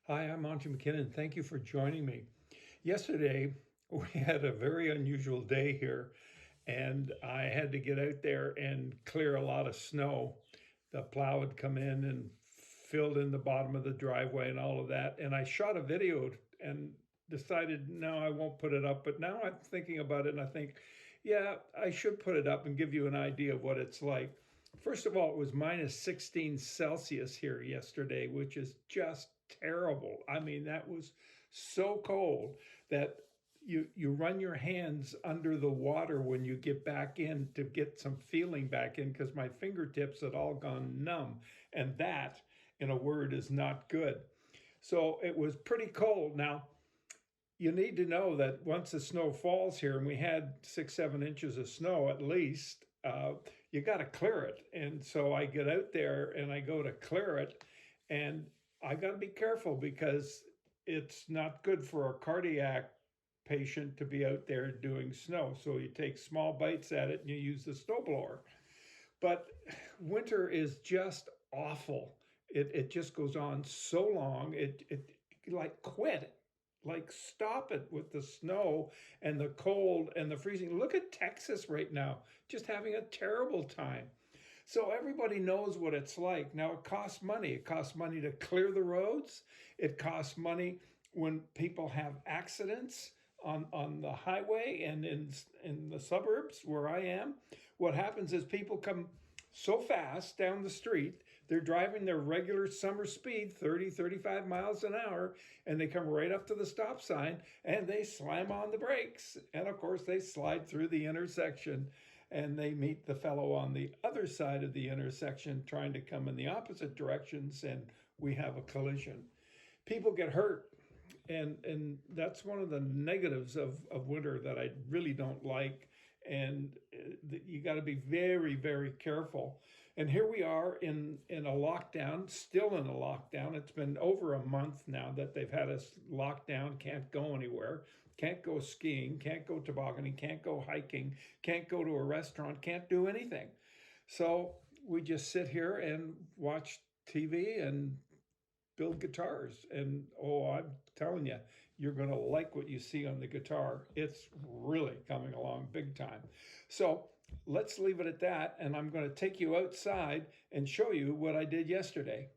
Hi, I'm Monty McKinnon. Thank you for joining me. Yesterday, we had a very unusual day here, and I had to get out there and clear a lot of snow. The plow had come in and filled in the bottom of the driveway and all of that. And I shot a video and decided, no, I won't put it up. But now I'm thinking about it and I think, yeah, I should put it up and give you an idea of what it's like. First of all, it was minus 16 Celsius here yesterday, which is just terrible. I mean, that was so cold that you run your hands under the water when you get back in to get some feeling back in because my fingertips had all gone numb. And that, in a word, is not good. So it was pretty cold. Now, you need to know that once the snow falls here, and we had 6, 7 inches of snow at least, you got to clear it. And so I get out there and I go to clear it, and I got to be careful because it's not good for a cardiac patient to be out there doing snow. So you take small bites at it and you use the snowblower. But winter is just awful. It just goes on so long. It like quit. Like stop it with the snow and the cold and the freezing. Look at Texas right now, just having a terrible time. So everybody knows what it's like. Now it costs money. It costs money to clear the roads. It costs money when people have accidents on the highway and in the suburbs where I am. What happens is people come so fast down the street, they're driving their regular summer speed, 30, 35 miles an hour, and they come right up to the stop sign and they slam on the brakes. And of course, they slide through the intersection and they meet the fellow on the other side of the intersection trying to come in the opposite directions, and we have a collision. People get hurt, and that's one of the negatives of winter that I really don't like. And you got to be very, very careful. And here we are in a lockdown, still in a lockdown. It's been over a month now that they've had us locked down, can't go anywhere, can't go skiing, can't go tobogganing, can't go hiking, can't go to a restaurant, can't do anything. So we just sit here and watch TV and build guitars. And oh, I'm telling you, you're going to like what you see on the guitar. It's really coming along big time. So let's leave it at that. And I'm going to take you outside and show you what I did yesterday.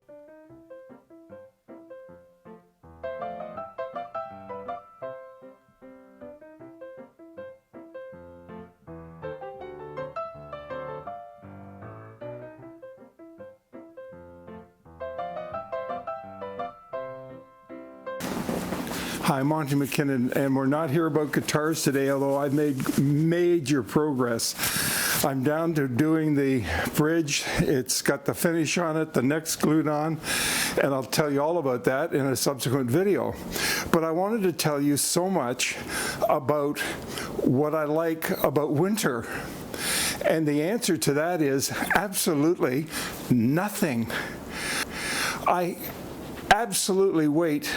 Hi, I'm Monty McKinnon, and we're not here about guitars today, although I've made major progress. I'm down to doing the bridge. It's got the finish on it, the neck's glued on, and I'll tell you all about that in a subsequent video. But I wanted to tell you so much about what I like about winter. And the answer to that is absolutely nothing. I absolutely wait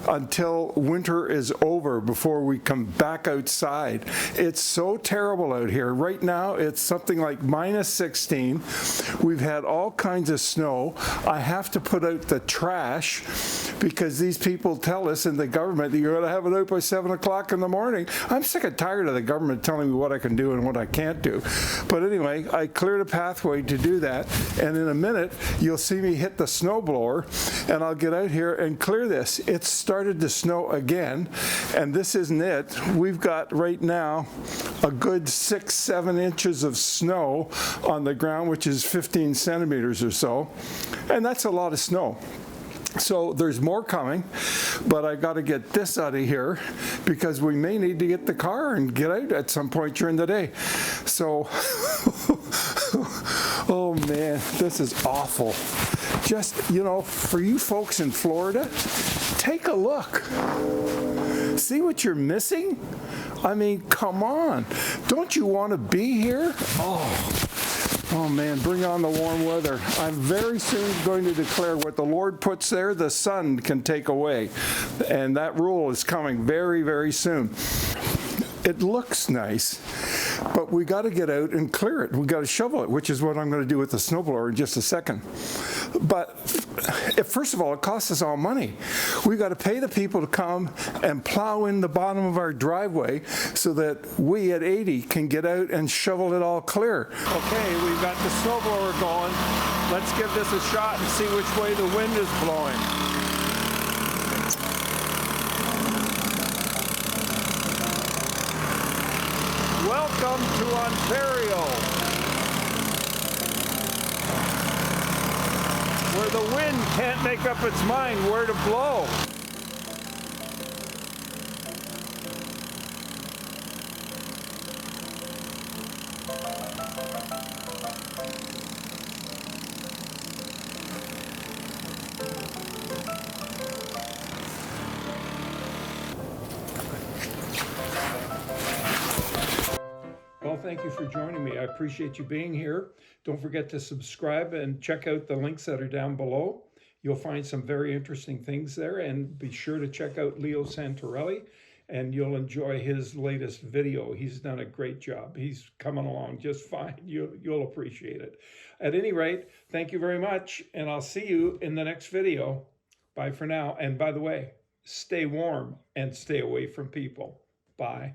until winter is over before we come back outside. It's so terrible out here. Right now, it's something like minus 16. We've had all kinds of snow. I have to put out the trash because these people tell us in the government that you're going to have it out by 7 o'clock in the morning. I'm sick and tired of the government telling me what I can do and what I can't do. But anyway, I cleared a pathway to do that, and in a minute, you'll see me hit the snowblower, and I'll get out here and clear this. It's started to snow again, and this isn't it. We've got right now a good 6, 7 inches of snow on the ground, which is 15 centimeters or so, and that's a lot of snow. So there's more coming, but I got to get this out of here because we may need to get the car and get out at some point during the day. So, oh man, this is awful. Just, you know, for you folks in Florida, take a look. See what you're missing? I mean, come on. Don't you want to be here? Oh man, bring on the warm weather. I'm very soon going to declare what the Lord puts there, the sun can take away. And that rule is coming very, very soon. It looks nice, but we got to get out and clear it. We got to shovel it, which is what I'm going to do with the snowblower in just a second. But first of all, it costs us all money. We got to pay the people to come and plow in the bottom of our driveway so that we at 80 can get out and shovel it all clear. Okay, we've got the snowblower going. Let's give this a shot and see which way the wind is blowing. Welcome to Ontario, where the wind can't make up its mind where to blow. Well, thank you for joining me. I appreciate you being here. Don't forget to subscribe and check out the links that are down below. You'll find some very interesting things there, and be sure to check out Leo Santorelli, and you'll enjoy his latest video. He's done a great job. He's coming along just fine. You'll appreciate it. At any rate, thank you very much, and I'll see you in the next video. Bye for now. And by the way, stay warm and stay away from people. Bye.